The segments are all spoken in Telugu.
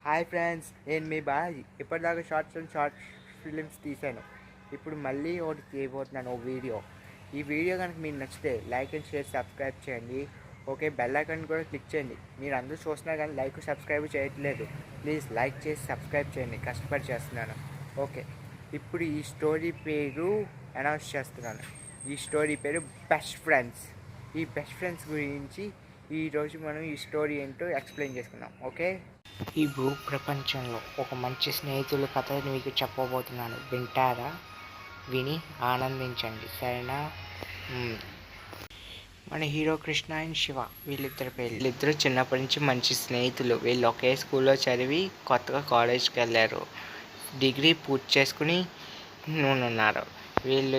హాయ్ ఫ్రెండ్స్, నేను మీ బాయ్. ఇప్పటిదాకా షార్ట్ ఫిలిమ్స్ తీశాను. ఇప్పుడు మళ్ళీ ఒకటి చేయబోతున్నాను, ఒక వీడియో. ఈ వీడియో కనుక మీకు నచ్చితే లైక్ అండ్ షేర్ సబ్స్క్రైబ్ చేయండి. ఓకే, బెల్ ఐకాన్ కూడా క్లిక్ చేయండి. మీరు అందరూ చూస్తున్నారు కానీ లైక్ సబ్స్క్రైబ్ చేయట్లేదు. ప్లీజ్ లైక్ చేసి సబ్స్క్రైబ్ చేయండి, కష్టపడి చేస్తున్నాను. ఓకే, ఇప్పుడు ఈ స్టోరీ పేరు అనౌన్స్ చేస్తున్నాను. ఈ స్టోరీ పేరు బెస్ట్ ఫ్రెండ్స్. ఈ బెస్ట్ ఫ్రెండ్స్ గురించి ఈరోజు మనం ఈ స్టోరీ ఏంటో ఎక్స్ప్లెయిన్ చేసుకుందాం. ఓకే, ఈ భూ ప్రపంచంలో ఒక మంచి స్నేహితుల కథ మీకు చెప్పబోతున్నాను. వింటారా? విని ఆనందించండి, సరేనా? మన హీరో కృష్ణ అండ్ శివ, వీళ్ళిద్దరు చిన్నప్పటి నుంచి మంచి స్నేహితులు. వీళ్ళు ఒకే స్కూల్లో చదివి కొత్తగా కాలేజ్కి వెళ్ళారు. డిగ్రీ పూర్తి చేసుకుని ఉన్నారు. వీళ్ళు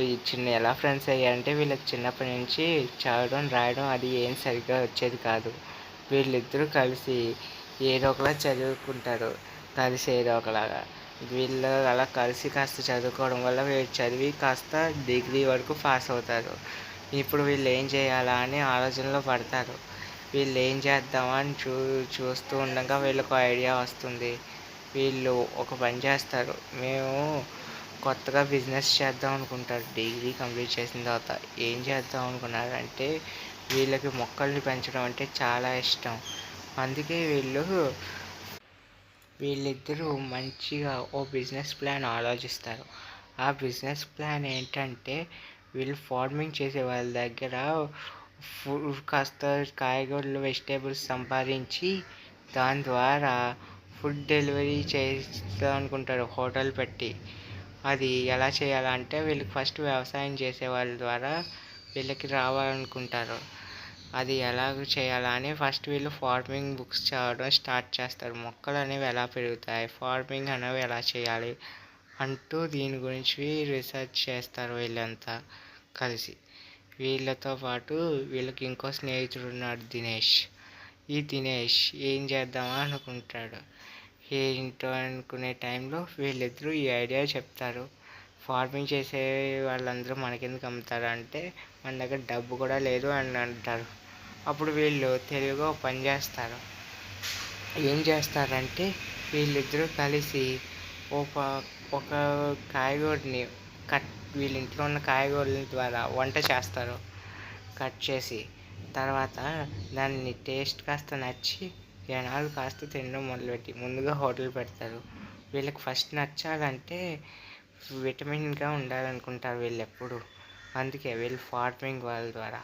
ఎలా ఫ్రెండ్స్ అయ్యారంటే, వీళ్ళకి చిన్నప్పటి నుంచి చదవడం రాయడం అది ఏం సరిగ్గా వచ్చేది కాదు. వీళ్ళిద్దరూ కలిసి ఏదో ఒకలా చదువుకుంటారు, కలిసి ఏదో ఒకలాగా. వీళ్ళు అలా కలిసి కాస్త చదువుకోవడం వల్ల వీళ్ళు చదివి కాస్త డిగ్రీ వరకు పాస్ అవుతారు. ఇప్పుడు వీళ్ళు ఏం చేయాలా అని ఆలోచనలో పడతారు. వీళ్ళు ఏం చేద్దామని చూస్తూ ఉండగా వీళ్ళకు ఐడియా వస్తుంది. వీళ్ళు ఒక పని చేస్తారు. మేము కొత్తగా బిజినెస్ చేద్దాం అనుకుంటారు. డిగ్రీ కంప్లీట్ చేసిన తర్వాత ఏం చేద్దాం అనుకున్నారంటే, వీళ్ళకి మొక్కల్ని పెంచడం అంటే చాలా ఇష్టం. అందుకే వీళ్ళిద్దరూ మంచిగా ఓ బిజినెస్ ప్లాన్ ఆలోచిస్తారు. ఆ బిజినెస్ ప్లాన్ ఏంటంటే, వీళ్ళు ఫార్మింగ్ చేసే వాళ్ళ దగ్గర కాస్త కాయగూరలు వెజిటేబుల్స్ సంపాదించి దాని ద్వారా ఫుడ్ డెలివరీ చేద్దాం అనుకుంటారు, హోటల్ పెట్టి. అది ఎలా చేయాలంటే, వీళ్ళకి ఫస్ట్ వ్యవసాయం చేసే వాళ్ళ ద్వారా వీళ్ళకి రావాలనుకుంటారు. అది ఎలాగ చేయాలని ఫస్ట్ వీళ్ళు ఫార్మింగ్ బుక్స్ చదవడం స్టార్ట్ చేస్తారు. మొక్కలు అనేవి ఎలా పెరుగుతాయి, ఫార్మింగ్ అనేవి ఎలా చేయాలి అంటూ దీని గురించి రీసెర్చ్ చేస్తారు వీళ్ళంతా కలిసి. వీళ్ళతో పాటు వీళ్ళకి ఇంకో స్నేహితుడు ఉన్నాడు, దినేష్. ఈ దినేష్ ఏం చేద్దామా అనుకుంటాడు. ఏంటో అనుకునే టైంలో వీళ్ళిద్దరూ ఈ ఐడియా చెప్తారు. ఫార్మింగ్ చేసే వాళ్ళందరూ మనకెందుకు అమ్ముతారు అంటే, మన దగ్గర డబ్బు కూడా లేదు అని అంటారు. అప్పుడు వీళ్ళు తెలివిగా పని చేస్తారు. ఏం చేస్తారంటే, వీళ్ళిద్దరూ కలిసి ఒక ఒక కాయగూరని వీళ్ళ ఇంట్లో ఉన్న కాయగూరల ద్వారా వంట చేస్తారు. కట్ చేసి తర్వాత దాన్ని టేస్ట్ కాస్త నచ్చి జనాలు కాస్త తినడం మొదలుపెట్టి ముందుగా హోటల్ పెడతారు. వీళ్ళకి ఫస్ట్ నచ్చాలంటే విటమిన్గా ఉండాలనుకుంటారు వీళ్ళు ఎప్పుడు. అందుకే వీళ్ళు ఫార్మింగ్ వాళ్ళ ద్వారా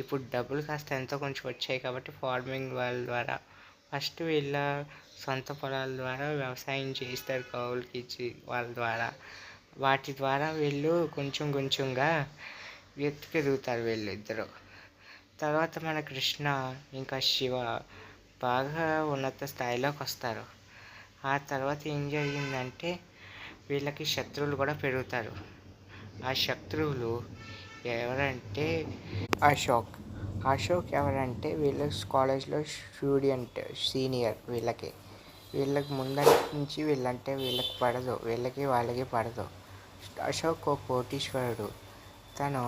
ఇప్పుడు డబ్బులు కాస్త ఎంతో కొంచెం వచ్చాయి కాబట్టి ఫార్మింగ్ వాళ్ళ ద్వారా ఫస్ట్ వీళ్ళ సొంత పొలాల ద్వారా వ్యవసాయం చేస్తారు, కౌలుకి ఇచ్చి వాళ్ళ ద్వారా. వాటి ద్వారా వీళ్ళు కొంచెం కొంచెంగా ఎత్తుకెదుగుతారు వీళ్ళిద్దరూ. తర్వాత మన కృష్ణ ఇంకా శివ బాగా ఉన్నత స్థాయిలోకి వస్తారు. ఆ తర్వాత ఏం జరిగిందంటే, వీళ్ళకి శత్రువులు కూడా పెరుగుతారు. ఆ శత్రువులు ఎవరంటే అశోక్. అశోక్ ఎవరంటే వీళ్ళ కాలేజ్లో స్టూడెంట్, సీనియర్. వీళ్ళకి ముందరి నుంచి వీళ్ళంటే వాళ్ళకి పడదు. అశోక్ ఒక కోటీశ్వరుడు. తను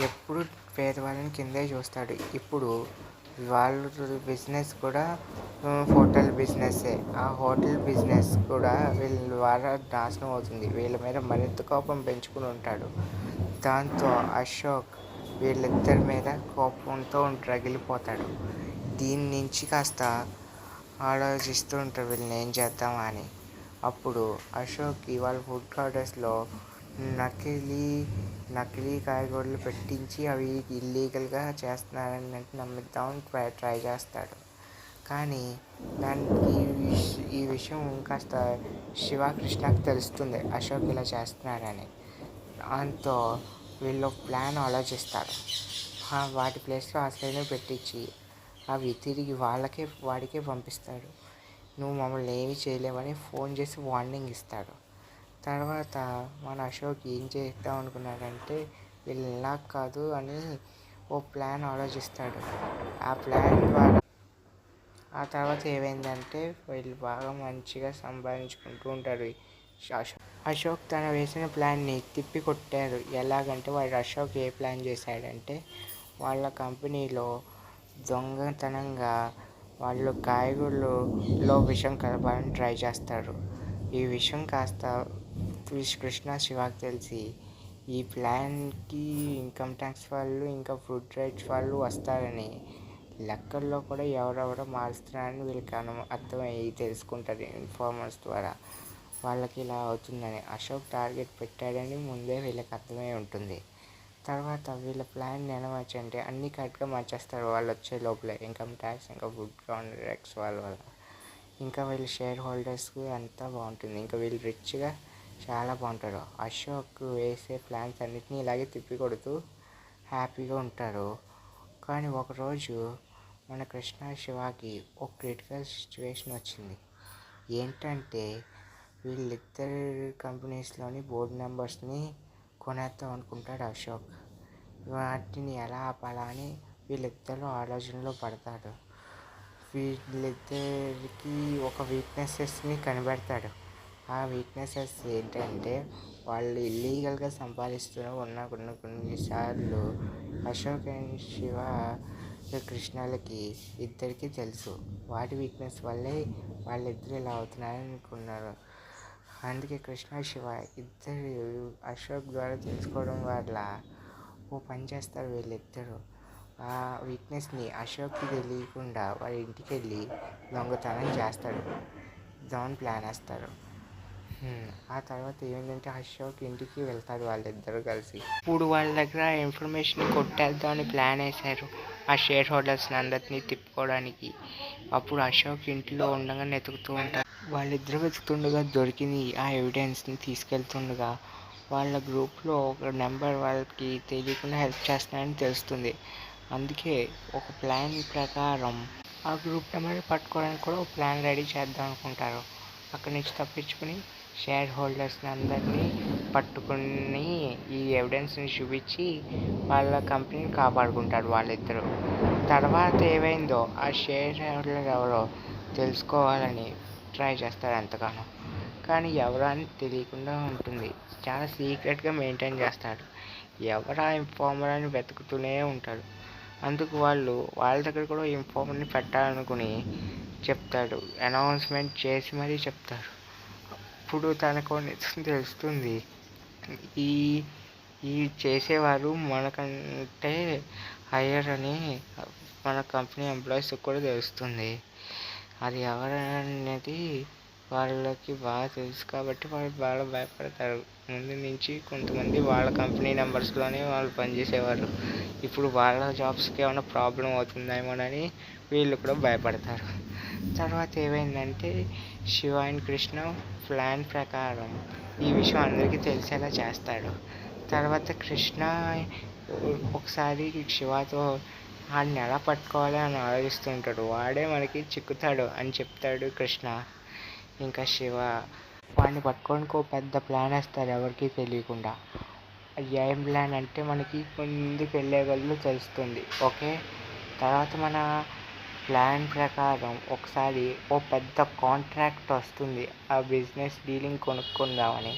ఎప్పుడు పేదవాళ్ళని కిందే చూస్తాడు. ఇప్పుడు వాళ్ళ బిజినెస్ కూడా హోటల్ బిజినెస్సే. ఆ హోటల్ బిజినెస్ కూడా వీళ్ళ ద్వారా నాశనం అవుతుంది. వీళ్ళ మీద మరింత కోపం పెంచుకుని ఉంటాడు. దాంతో అశోక్ వీళ్ళిద్దరి మీద కోపంతో రగిలిపోతాడు. దీని నుంచి కాస్త ఆలోచిస్తూ ఉంటారు వీళ్ళని ఏం చేద్దామా అని. అప్పుడు అశోక్కి వాళ్ళ ఫుడ్ ఆర్డర్స్లో నకిలీ కాయగూరలు పెట్టించి అవి ఇల్లీగల్గా చేస్తున్నారని నమ్మిద్దామని ట్రై చేస్తాడు. కానీ దానికి ఈ విషయం కాస్త శివకృష్ణకి తెలుస్తుంది, అశోక్ ఇలా చేస్తున్నాడని. దాంతో వీళ్ళు ప్లాన్ ఆలోచిస్తారు. వాటి ప్లేస్లో అసలైనవి పెట్టించి అవి తిరిగి వాడికే పంపిస్తాడు. నువ్వు మమ్మల్ని ఏమీ చేయలేవని ఫోన్ చేసి వార్నింగ్ ఇస్తాడు. తర్వాత మన అశోక్ ఏం చేద్దాం అనుకున్నాడంటే, వీళ్ళు ఇలా కాదు అని ఓ ప్లాన్ ఆలోచిస్తాడు. ఆ ప్లాన్ ద్వారా ఆ తర్వాత ఏమైందంటే, వీళ్ళు బాగా మంచిగా సంపాదించుకుంటూ ఉంటారు. అశోక్ తన వేసిన ప్లాన్ని తిప్పి కొట్టారు. ఎలాగంటే, అశోక్ ఏ ప్లాన్ చేశాడంటే, వాళ్ళ కంపెనీలో దొంగతనంగా వాళ్ళు కాయగూరలో విషం కలపాలని ట్రై చేస్తారు. ఈ విషయం కాస్త కృష్ణ శివాకి తెలిసి ఈ ప్లాన్కి ఇన్కమ్ ట్యాక్స్ వాళ్ళు ఇంకా ఫుడ్ రైట్స్ వాళ్ళు వస్తారని, లెక్కల్లో కూడా ఎవరెవరో మారుస్తున్నారని వీళ్ళకి అర్థమయ్యి తెలుసుకుంటారు ఇన్ఫార్మర్స్ ద్వారా. వాళ్ళకి ఇలా అవుతుందని అశోక్ టార్గెట్ పెట్టాడని ముందే వీళ్ళకి అర్థమై ఉంటుంది. తర్వాత వీళ్ళ ప్లాన్ ఎలా మార్చంటే అన్నీ కరెక్ట్గా మార్చేస్తారు వాళ్ళు వచ్చే లోపలే. ఇన్కమ్ ట్యాక్స్ ఇంకా ఫుడ్ కాంట్రాక్ట్స్ వల్ల ఇంకా వీళ్ళ షేర్ హోల్డర్స్కి అంతా బాగుంటుంది. ఇంకా వీళ్ళు రిచ్గా చాలా బాగుంటారు. అశోక్ వేసే ప్లాన్స్ అన్నిటినీ ఇలాగే తిప్పి కొడుతూ హ్యాపీగా ఉంటారు. కానీ ఒకరోజు మన కృష్ణ శివాకి ఒక క్రిటికల్ సిచ్యువేషన్ వచ్చింది. ఏంటంటే వీళ్ళిద్దరు కంపెనీస్లోని బోర్డు మెంబర్స్ని కొనేద్దాం అనుకుంటాడు అశోక్. వాటిని ఎలా ఆపాలా అని వీళ్ళిద్దరూ ఆలోచనలో పడతాడు. వీళ్ళిద్దరికి ఒక వీక్నెసెస్ని కనిపెడతాడు. ఆ వీక్నెసెస్ ఏంటంటే వాళ్ళు ఇల్లీగల్గా సంపాదిస్తున్న కొన్నిసార్లు అశోక్ అండ్ శివ కృష్ణలకి ఇద్దరికీ తెలుసు. వాటి వీక్నెస్ వల్లే వాళ్ళిద్దరు ఇలా అవుతున్నారని అనుకున్నారు. అందుకే కృష్ణ శివ ఇద్దరు అశోక్ ద్వారా తెలుసుకోవడం వల్ల ఓ పని చేస్తారు. వీళ్ళిద్దరూ ఆ వీక్నెస్ని అశోక్కి తెలియకుండా వాళ్ళ ఇంటికి వెళ్ళి దొంగతనం చేస్తాడు. దాని ప్లాన్ వేస్తారు. ఆ తర్వాత ఏమైందంటే అశోక్ ఇంటికి వెళ్తాడు వాళ్ళిద్దరూ కలిసి. ఇప్పుడు వాళ్ళ దగ్గర ఇన్ఫర్మేషన్ కొట్టేద్దామని ప్లాన్ వేశారు ఆ షేర్ హోల్డర్స్ని అందరినీ తిప్పుకోవడానికి. అప్పుడు అశోక్ ఇంట్లో ఉండగా వెతుకుతూ ఉంటారు. వాళ్ళిద్దరూ వెతుకుతుండగా దొరికింది ఆ ఎవిడెన్స్ని తీసుకెళ్తుండగా వాళ్ళ గ్రూప్లో ఒక నెంబర్ వాళ్ళకి తెలియకుండా హెల్ప్ చేస్తున్నారని తెలుస్తుంది. అందుకే ఒక ప్లాన్ ప్రకారం ఆ గ్రూప్ నెంబర్ని పట్టుకోవడానికి కూడా ఒక ప్లాన్ రెడీ చేద్దాం అనుకుంటారు. అక్కడి నుంచి తప్పించుకుని షేర్ హోల్డర్స్ని అందరినీ పట్టుకుని ఈ ఎవిడెన్స్ని చూపించి వాళ్ళ కంపెనీని కాపాడుకుంటారు వాళ్ళిద్దరూ. తర్వాత ఏమైందో ఆ షేర్ హోల్డర్ ఎవరో తెలుసుకోవాలని ట్రై చేస్తారు ఎంతగానో. కానీ ఎవరో అని తెలియకుండా ఉంటుంది. చాలా సీక్రెట్గా మెయింటైన్ చేస్తాడు. ఎవరా ఇన్ఫార్మర్ అని వెతుకుతూనే ఉంటాడు. అందుకు వాళ్ళ దగ్గర కూడా ఇన్ఫార్మర్ని పెట్టాలనుకుని చెప్తాడు. అనౌన్స్మెంట్ చేసి మరీ చెప్తారు. ఇప్పుడు తనకు తెలుస్తుంది ఈ ఈ చేసేవారు మనకంటే హయ్యర్ అని మన కంపెనీ ఎంప్లాయీస్కి కూడా తెలుస్తుంది. అది ఎవరనేది వాళ్ళకి బాగా తెలుసు కాబట్టి వాళ్ళు బాగా భయపడతారు. ముందు నుంచి కొంతమంది వాళ్ళ కంపెనీ నెంబర్స్లోనే వాళ్ళు పనిచేసేవారు. ఇప్పుడు వాళ్ళ జాబ్స్కి ఏమైనా ప్రాబ్లం అవుతుందేమోనని వీళ్ళు కూడా భయపడతారు. తర్వాత ఏమైందంటే శివ అండ్ కృష్ణ ప్లాన్ ప్రకారం ఈ విషయం అందరికీ తెలిసేలా చేస్తాడు. తర్వాత కృష్ణ ఒకసారి శివతో వాడిని ఎలా పట్టుకోవాలి అని ఆలోచిస్తుంటాడు. వాడే మనకి చిక్కుతాడు అని చెప్తాడు కృష్ణ. ఇంకా శివ వాడిని పట్టుకోడానికి ఒక పెద్ద ప్లాన్ వేస్తారు ఎవరికి తెలియకుండా. ఏం ప్లాన్ అంటే మనకి ముందుకు వెళ్ళే వాళ్ళు తెలుస్తుంది. ఓకే, తర్వాత మన ప్లాన్ ప్రకారం ఒకసారి ఓ పెద్ద కాంట్రాక్ట్ వస్తుంది ఆ బిజినెస్ డీలింగ్ కొనుక్కుందామని.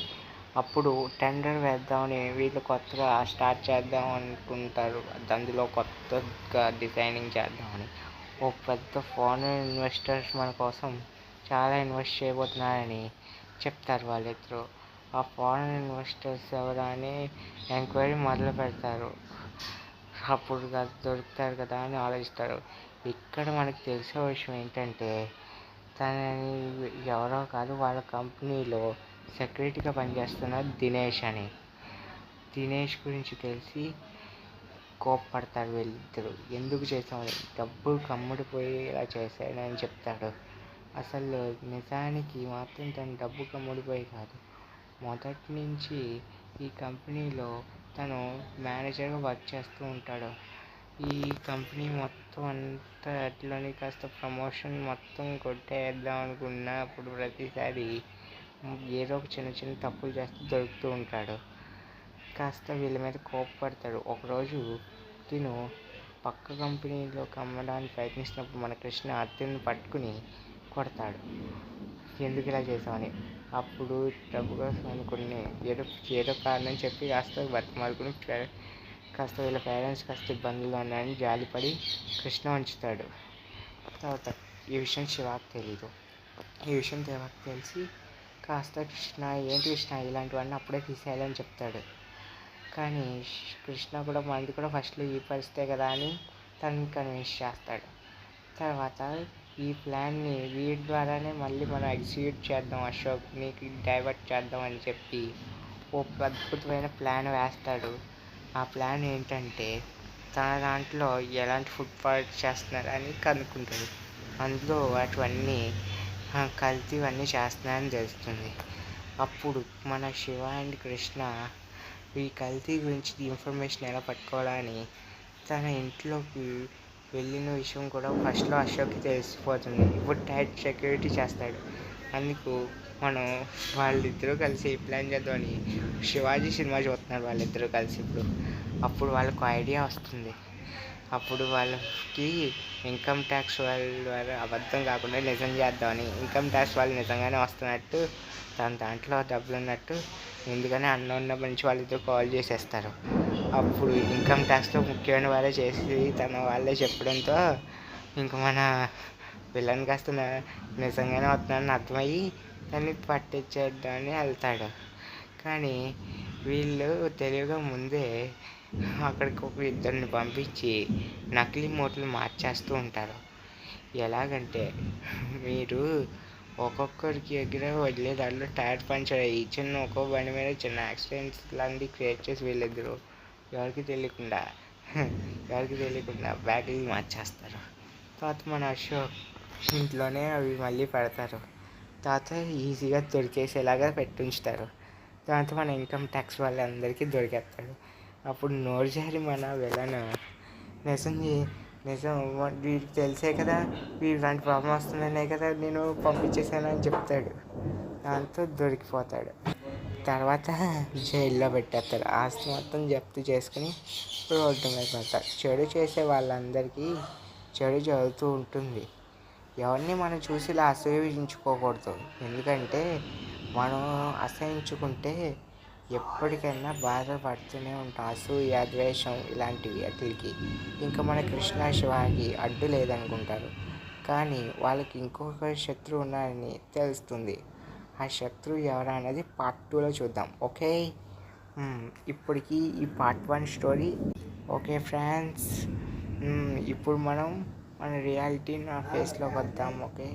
అప్పుడు టెండర్ వేద్దామని వీళ్ళు కొత్తగా స్టార్ట్ చేద్దాం అనుకుంటారు. అందులో కొత్తగా డిజైనింగ్ చేద్దామని ఓ పెద్ద ఫారిన్ ఇన్వెస్టర్స్ మన కోసం చాలా ఇన్వెస్ట్ చేయబోతున్నారని చెప్తారు వాళ్ళిద్దరూ. ఆ ఫారిన్ ఇన్వెస్టర్స్ ఎవరా అని ఎంక్వైరీ మొదలు పెడతారు. అప్పుడు దొరుకుతారు కదా అని ఆలోచిస్తారు. ఇక్కడ మనకు తెలిసే విషయం ఏంటంటే తనని ఎవరో కాదు వాళ్ళ కంపెనీలో సెక్యూరిటీగా పనిచేస్తున్న దినేష్ అని. దినేష్ గురించి తెలిసి కోప్పడతాడు వీళ్ళిద్దరు. ఎందుకు చేసామని, డబ్బు కమ్ముడిపోయి ఇలా చేశాడని చెప్తాడు. అసలు నిజానికి మాత్రం తను డబ్బు కమ్ముడిపోయి కాదు, మొదటి నుంచి ఈ కంపెనీలో తను మేనేజర్గా వర్క్ చేస్తూ ఉంటాడు. ఈ కంపెనీ మొత్తం అంతా అట్లని కాస్త ప్రమోషన్ మొత్తం కొట్టేద్దాం అనుకున్నప్పుడు ప్రతిసారి ఏదో ఒక చిన్న చిన్న తప్పులు చేస్తూ దొరుకుతూ ఉంటాడు. కాస్త వీళ్ళ మీద కోపపడతాడు. ఒకరోజు తిను పక్క కంపెనీలోకి అమ్మడానికి ప్రయత్నిస్తున్నప్పుడు మన కృష్ణ అతన్ని పట్టుకుని కొడతాడు. ఎందుకు ఇలా చేసామని. అప్పుడు డబ్బు కోసం అనుకుని ఏదో కారణం చెప్పి కాస్త బతిమాలుకుని కాస్త వీళ్ళ పేరెంట్స్ కాస్త ఇబ్బందుల్లో ఉన్నారని జాలిపడి కృష్ణ ఉంచుతాడు. తర్వాత ఈ విషయం శివాకి తెలీదు. ఈ విషయం శివాకి తెలిసి కాస్త కృష్ణ ఏంటి కృష్ణ ఇలాంటివన్నీ అప్పుడే తీసేయాలని చెప్తాడు. కానీ కృష్ణ కూడా మనది కూడా ఫస్ట్లో ఈ పరిస్థితే కదా అని తనని కన్విన్స్ చేస్తాడు. తర్వాత ఈ ప్లాన్ని వీడి ద్వారానే మళ్ళీ మనం ఎగ్జిక్యూట్ చేద్దాం, అశోక్ని డైవర్ట్ చేద్దాం అని చెప్పి ఓ అద్భుతమైన ప్లాన్ వేస్తాడు. ఆ ప్లాన్ ఏంటంటే తన దాంట్లో ఎలాంటి ఫుడ్ ప్రొడక్ట్స్ చేస్తున్నారని కనుక్కుంటాడు. అందులో అటువన్నీ కల్తీవన్నీ చేస్తున్నారని తెలుస్తుంది. అప్పుడు మన శివ అండ్ కృష్ణ ఈ కల్తీ గురించి ఇన్ఫర్మేషన్ ఎలా పట్టుకోవాలని తన ఇంట్లోకి వెళ్ళిన విషయం కూడా ఫస్ట్లో అశోక్కి తెలిసిపోతుంది. ఇప్పుడు టైట్ సెక్యూరిటీ చేస్తాడు. అందుకు మనం వాళ్ళిద్దరూ కలిసి ప్లాన్ చేద్దామని శివాజీ సినిమా చూస్తున్నారు వాళ్ళిద్దరూ కలిసి. అప్పుడు వాళ్ళకు ఐడియా వస్తుంది. అప్పుడు వాళ్ళకి ఇన్కమ్ ట్యాక్స్ వాళ్ళ అబద్ధం కాకుండా నిజం చేద్దామని ఇన్కమ్ ట్యాక్స్ వాళ్ళు నిజంగానే వస్తున్నట్టు తన దాంట్లో డబ్బులు ఉన్నట్టు ముందుగానే అన్నోన్ నెంబర్ నుంచి వాళ్ళిద్దరు కాల్ చేసేస్తారు. అప్పుడు ఇన్కమ్ ట్యాక్స్లో ముఖ్యమైన వాళ్ళే చేసి తన వాళ్ళే చెప్పడంతో ఇంక మన విలన్ కాస్త నిజంగానే వస్తున్నాడని అర్థమయ్యి దాన్ని పట్టించేద్దామని వెళ్తాడు. కానీ వీళ్ళు తెలివిగా ముందే అక్కడికి ఒక ఇద్దరిని పంపించి నకిలీ మూటలు మార్చేస్తూ ఉంటారు. ఎలాగంటే మీరు ఒక్కొక్కరికి దగ్గర వదిలే దాంట్లో టైర్ పంచర్ అయ్యి చిన్న ఒక్కో బండి మీద చిన్న యాక్సిడెంట్స్ లాంటివి క్రియేట్ చేసి వీళ్ళిద్దరు ఎవరికి తెలియకుండా బ్యాగులు మార్చేస్తారు. తర్వాత మన అశోక్ ఇంట్లోనే అవి మళ్ళీ పెడతారు. తర్వాత ఈజీగా దొరికేసేలాగా పెట్టుంచుతారు. దాంతో మన ఇన్కమ్ ట్యాక్స్ వాళ్ళందరికీ దొరికేస్తాడు. అప్పుడు నోరు జారి మన విలన్ నిజం వీడికి తెలిసే కదా వీడు ఇలాంటి ప్రాబ్లం వస్తుందనే కదా నేను పంపించేసానని చెప్తాడు. దాంతో దొరికిపోతాడు. తర్వాత జైల్లో పెట్టేస్తారు. ఆస్తి మొత్తం జప్తు చేసుకుని రోడ్డు మీద పెడతారు. చెడు చేసే వాళ్ళందరికీ చెడు జరుగుతూ ఉంటుంది. ఎవరిని మనం చూసి ఇలా అసహ్యించుకోకూడదు. ఎందుకంటే మనం అసహించుకుంటే ఎప్పటికైనా బాధపడుతూనే ఉంటాం. అసూయ, ద్వేషం ఇలాంటివి వాటికి. ఇంకా మన కృష్ణ శివాకి అడ్డు లేదనుకుంటారు. కానీ వాళ్ళకి ఇంకొక శత్రువు ఉన్నారని తెలుస్తుంది. ఆ శత్రువు ఎవరా అనేది పార్ట్ 2లో చూద్దాం. ఓకే, ఇప్పటికి ఈ పార్ట్ 1 స్టోరీ. ఓకే ఫ్రెండ్స్, ఇప్పుడు మనం మన రియాలిటీ నా ఫేస్లోకి వద్దాం. ఓకే,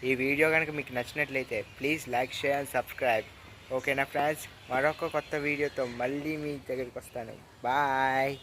ఈ వీడియో కనుక మీకు నచ్చినట్లయితే please like, share and subscribe. ఓకేనా ఫ్రెండ్స్, మరొక కొత్త వీడియోతో మళ్ళీ మీ దగ్గరికి వస్తాను. బాయ్.